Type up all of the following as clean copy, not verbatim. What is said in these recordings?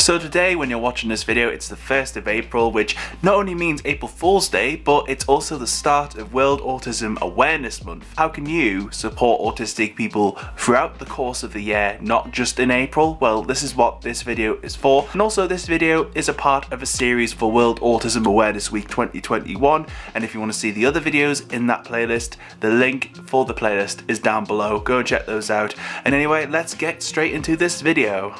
So today, when you're watching this video, it's the 1st of April, which not only means April Fool's Day, but it's also the start of World Autism Awareness Month. How can you support autistic people throughout the course of the year, not just in April? Well, this is what this video is for. And also, this video is a part of a series for World Autism Awareness Week 2021. And if you want to see the other videos in that playlist, the link for the playlist is down below. Go and check those out. And anyway, let's get straight into this video.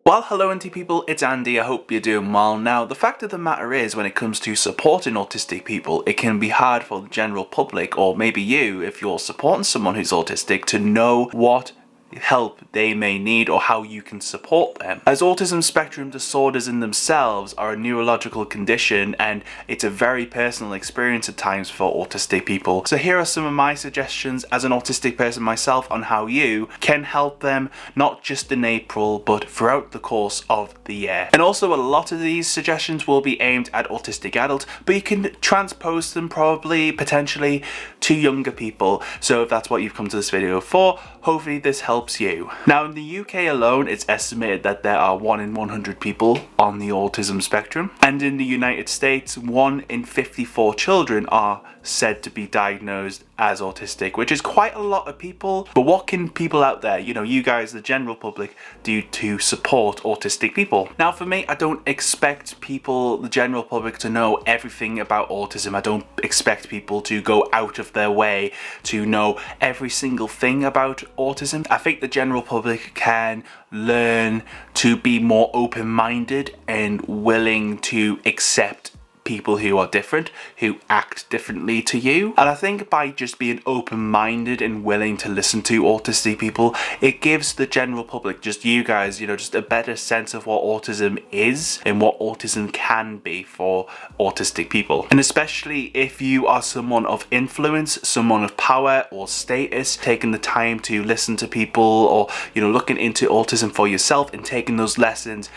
Well, hello Andy people, it's Andy, I hope you're doing well. Now, the fact of the matter is, when it comes to supporting autistic people, it can be hard for the general public, or maybe you, if you're supporting someone who's autistic, to know what help they may need or how you can support them. As autism spectrum disorders in themselves are a neurological condition, and it's a very personal experience at times for autistic people. So here are some of my suggestions as an autistic person myself on how you can help them, not just in April but throughout the course of the year. And also, a lot of these suggestions will be aimed at autistic adults, but you can transpose them potentially to younger people. So if that's what you've come to this video for, hopefully this helps you. Now, in the UK alone, it's estimated that there are 1 in 100 people on the autism spectrum, and in the United States 1 in 54 children are said to be diagnosed as autistic, which is quite a lot of people. But what can people out there, you guys, the general public, do to support autistic people? Now, for me, I don't expect people, the general public, to know everything about autism. I don't expect people to go out of their way to know every single thing about autism. I think the general public can learn to be more open-minded and willing to accept people who are different, who act differently to you. And I think by just being open-minded and willing to listen to autistic people, it gives the general public, just you guys, just a better sense of what autism is and what autism can be for autistic people. And especially if you are someone of influence, someone of power or status, taking the time to listen to people, or looking into autism for yourself and taking those lessons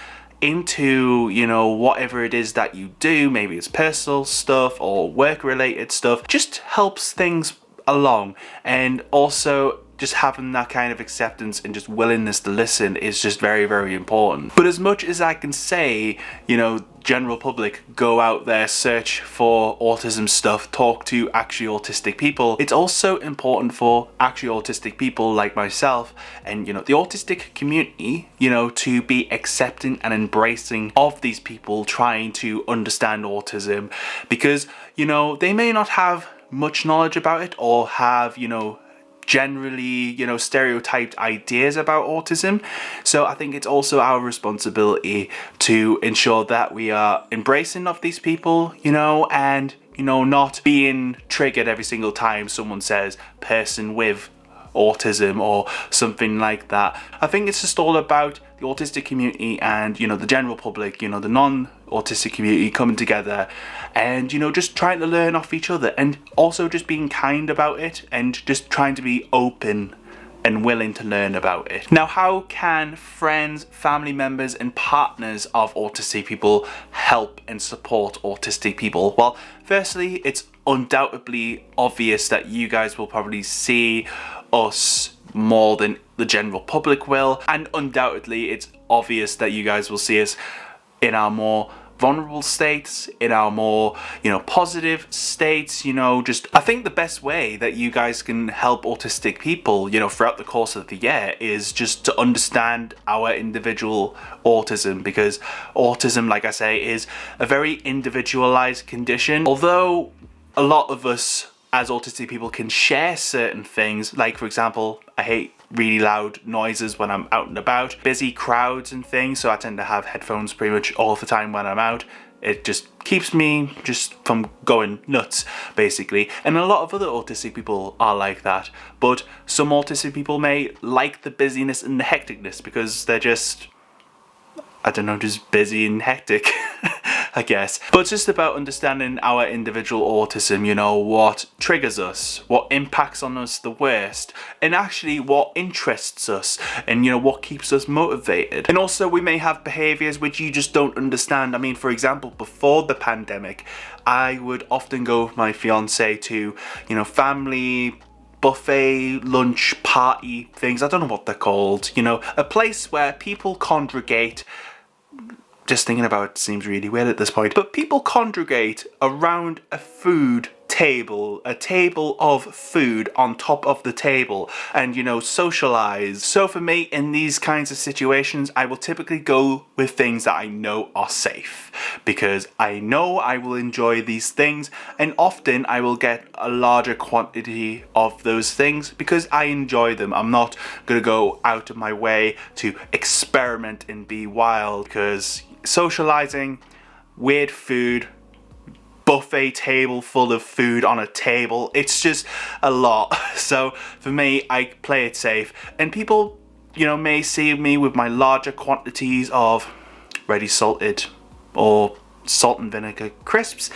into whatever it is that you do, maybe it's personal stuff or work related stuff, just helps things along. And also, just having that kind of acceptance and just willingness to listen is just very, very important. But as much as I can say, general public, go out there, search for autism stuff, talk to actually autistic people, it's also important for actually autistic people like myself and the autistic community, to be accepting and embracing of these people trying to understand autism, because they may not have much knowledge about it or have generally stereotyped ideas about autism. So I think it's also our responsibility to ensure that we are embracing of these people, and not being triggered every single time someone says person with autism or something like that. I think it's just all about the autistic community and the general public, the non-autistic community coming together and just trying to learn off each other, and also just being kind about it and just trying to be open and willing to learn about it. Now, how can friends, family members and partners of autistic people help and support autistic people? Well, firstly, it's undoubtedly obvious that you guys will probably see us more than the general public will, and undoubtedly it's obvious that you guys will see us in our more vulnerable states, in our more positive states. I think the best way that you guys can help autistic people throughout the course of the year is just to understand our individual autism, because autism, like I say, is a very individualized condition. Although a lot of us as autistic people can share certain things, like for example, I hate really loud noises when I'm out and about, busy crowds and things, so I tend to have headphones pretty much all the time when I'm out. It just keeps me from going nuts, basically. And a lot of other autistic people are like that, but some autistic people may like the busyness and the hecticness because they're just, I don't know, just busy and hectic. I guess. But it's just about understanding our individual autism, what triggers us, what impacts on us the worst, and actually what interests us, and what keeps us motivated. And also, we may have behaviours which you just don't understand. I mean, for example, before the pandemic, I would often go with my fiance to, family buffet lunch party things. I don't know what they're called. You know, a place where people congregate. Just thinking about it seems really weird at this point. But people congregate around a food table, a table of food on top of the table, and, you know, socialize. So for me, in these kinds of situations, I will typically go with things that I know are safe, because I know I will enjoy these things, and often I will get a larger quantity of those things because I enjoy them. I'm not gonna go out of my way to experiment and be wild, because socializing, weird food, buffet table full of food on a table, it's just a lot. So for me, I play it safe, and people, you know, may see me with my larger quantities of ready salted or salt and vinegar crisps,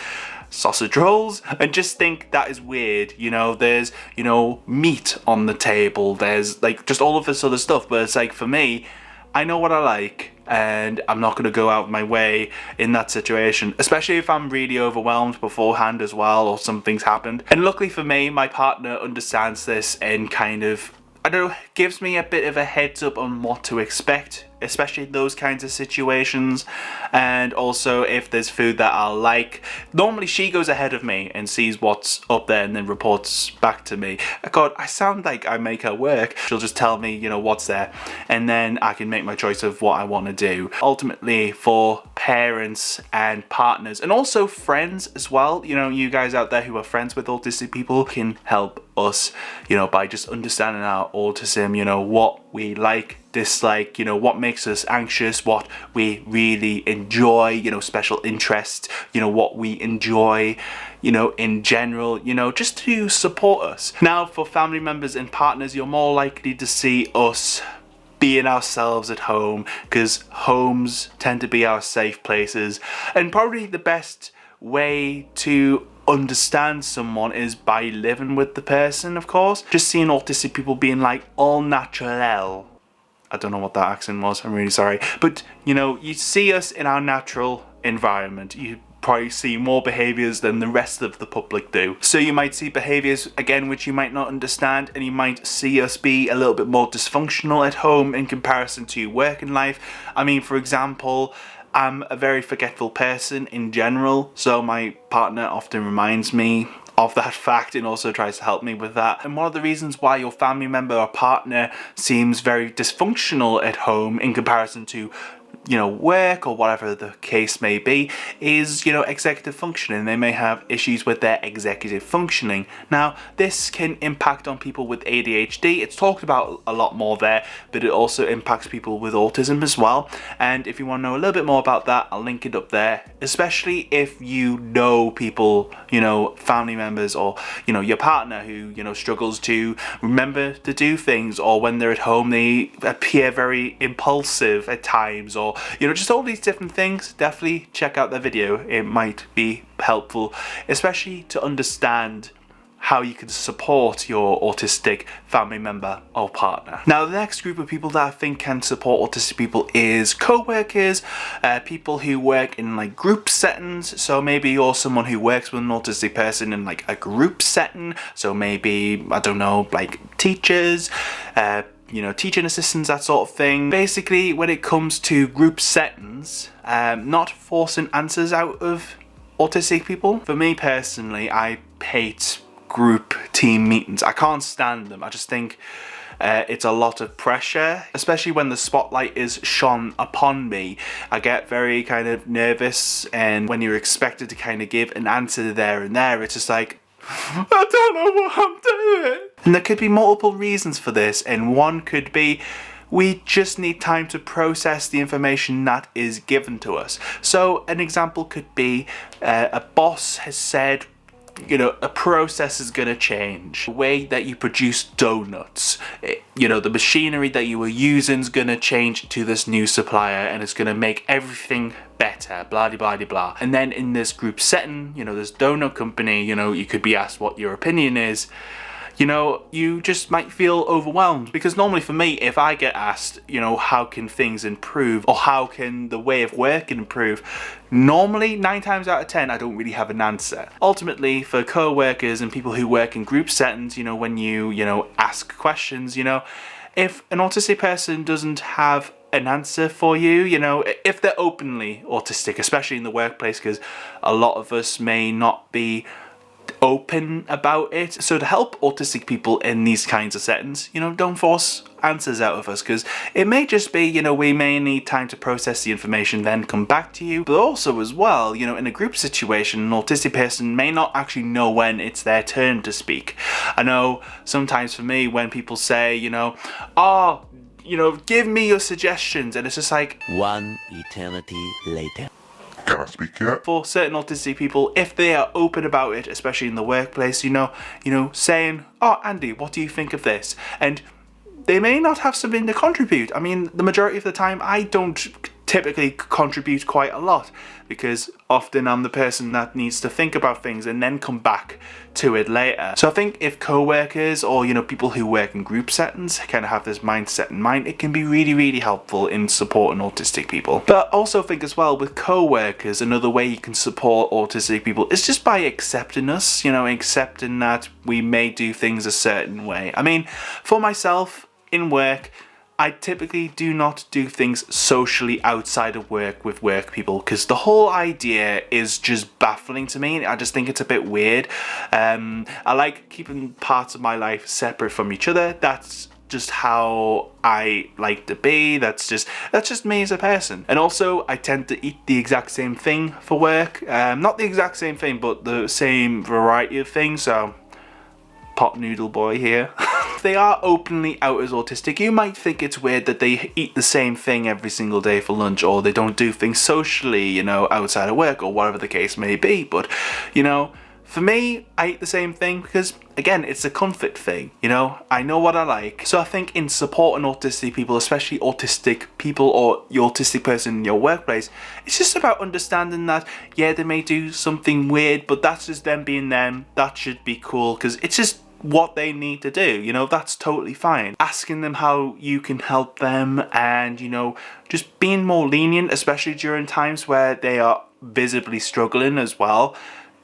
sausage rolls, and just think that is weird. You know, there's, you know, meat on the table, there's like just all of this other stuff, but it's like, for me, I know what I like, and I'm not going to go out of my way in that situation, especially if I'm really overwhelmed beforehand as well, or something's happened. And luckily for me, my partner understands this and kind of, I don't know, gives me a bit of a heads up on what to expect, especially in those kinds of situations. And also, if there's food that I'll like, normally she goes ahead of me and sees what's up there and then reports back to me. God, I sound like I make her work. She'll just tell me, you know, what's there, and then I can make my choice of what I want to do. Ultimately, for parents and partners, and also friends as well, you know, you guys out there who are friends with autistic people can help us, you know, by just understanding our autism, you know, what we like, dislike, you know, what makes us anxious, what we really enjoy, you know, special interests, you know, what we enjoy, you know, in general, you know, just to support us. Now, for family members and partners, you're more likely to see us being ourselves at home, because homes tend to be our safe places, and probably the best way to understand someone is by living with the person, of course. Just seeing autistic people being like all naturel. I don't know what that accent was, I'm really sorry. But, you know, you see us in our natural environment. You probably see more behaviours than the rest of the public do. So you might see behaviours, again, which you might not understand, and you might see us be a little bit more dysfunctional at home in comparison to working life. I mean, for example, I'm a very forgetful person in general, so my partner often reminds me of that fact and also tries to help me with that. And one of the reasons why your family member or partner seems very dysfunctional at home in comparison to, you know, work or whatever the case may be, is, you know, executive functioning. They may have issues with their executive functioning. Now, this can impact on people with ADHD. It's talked about a lot more there, but it also impacts people with autism as well. And if you want to know a little bit more about that, I'll link it up there, especially if you know people, you know, family members, or, you know, your partner who, you know, struggles to remember to do things, or when they're at home they appear very impulsive at times, or, you know, just all these different things. Definitely check out their video. It might be helpful, especially to understand how you can support your autistic family member or partner. Now, the next group of people that I think can support autistic people is co-workers, people who work in like group settings. So maybe you're someone who works with an autistic person in like a group setting. So maybe, I don't know, like teachers, you know, teaching assistants, that sort of thing. Basically, when it comes to group settings, not forcing answers out of autistic people. For me personally, I hate group team meetings. I can't stand them. I just think it's a lot of pressure, especially when the spotlight is shone upon me. I get very kind of nervous, and when you're expected to kind of give an answer there and there, it's just like, I don't know what I'm doing. And there could be multiple reasons for this, and one could be we just need time to process the information that is given to us. So an example could be a boss has said, you know, a process is going to change. The way that you produce donuts, you know, the machinery that you were using is going to change to this new supplier, and it's going to make everything better, blah, blah, blah, blah. And then in this group setting, you know, this donut company, you know, you could be asked what your opinion is. you know, you just might feel overwhelmed. Because normally for me, if I get asked, you know, how can things improve or how can the way of working improve, normally 9 times out of 10 I don't really have an answer. Ultimately, for co-workers and people who work in group settings, you know, when you know, ask questions, you know, if an autistic person doesn't have an answer for you, you know, if they're openly autistic, especially in the workplace, because a lot of us may not be open about it. So to help autistic people in these kinds of settings, you know, don't force answers out of us, because it may just be, you know, we may need time to process the information, then come back to you. But also as well, you know, in a group situation, an autistic person may not actually know when it's their turn to speak. I know sometimes for me, when people say, you know, oh, you know, give me your suggestions, and it's just like, one eternity later. Can I speak yet? For certain autistic people, if they are open about it, especially in the workplace, you know, saying, oh, Andy, what do you think of this? And they may not have something to contribute. I mean, the majority of the time, I don't typically contribute quite a lot, because often I'm the person that needs to think about things and then come back to it later. So I think if co-workers or, you know, people who work in group settings kind of have this mindset in mind, it can be really, really helpful in supporting autistic people. But I also think as well with co-workers, another way you can support autistic people is just by accepting us, you know, accepting that we may do things a certain way. I mean, for myself in work, I typically do not do things socially outside of work with work people, because the whole idea is just baffling to me. I just think it's a bit weird. I like keeping parts of my life separate from each other. That's just how I like to be. That's just me as a person. And also, I tend to eat the exact same thing for work. Not the exact same thing, but the same variety of things. So, pot noodle boy here. If they are openly out as autistic, you might think it's weird that they eat the same thing every single day for lunch, or they don't do things socially, you know, outside of work, or whatever the case may be. But, you know, for me, I eat the same thing because, again, it's a comfort thing, you know? I know what I like. So I think in supporting autistic people, especially autistic people or your autistic person in your workplace, it's just about understanding that, yeah, they may do something weird, but that's just them being them. That should be cool, because it's just what they need to do, you know, that's totally fine. Asking them how you can help them, and, you know, just being more lenient, especially during times where they are visibly struggling as well,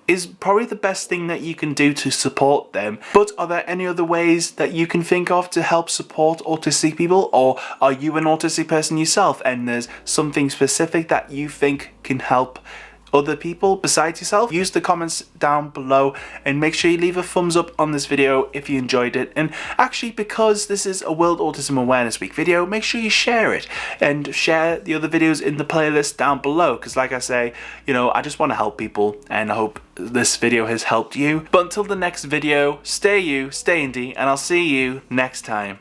is probably the best thing that you can do to support them. But are there any other ways that you can think of to help support autistic people? Or are you an autistic person yourself and there's something specific that you think can help other people besides yourself? Use the comments down below and make sure you leave a thumbs up on this video if you enjoyed it. And actually, because this is a World Autism Awareness Week video, make sure you share it and share the other videos in the playlist down below, because like I say, you know, I just want to help people, and I hope this video has helped you. But until the next video, stay you, stay indie, and I'll see you next time.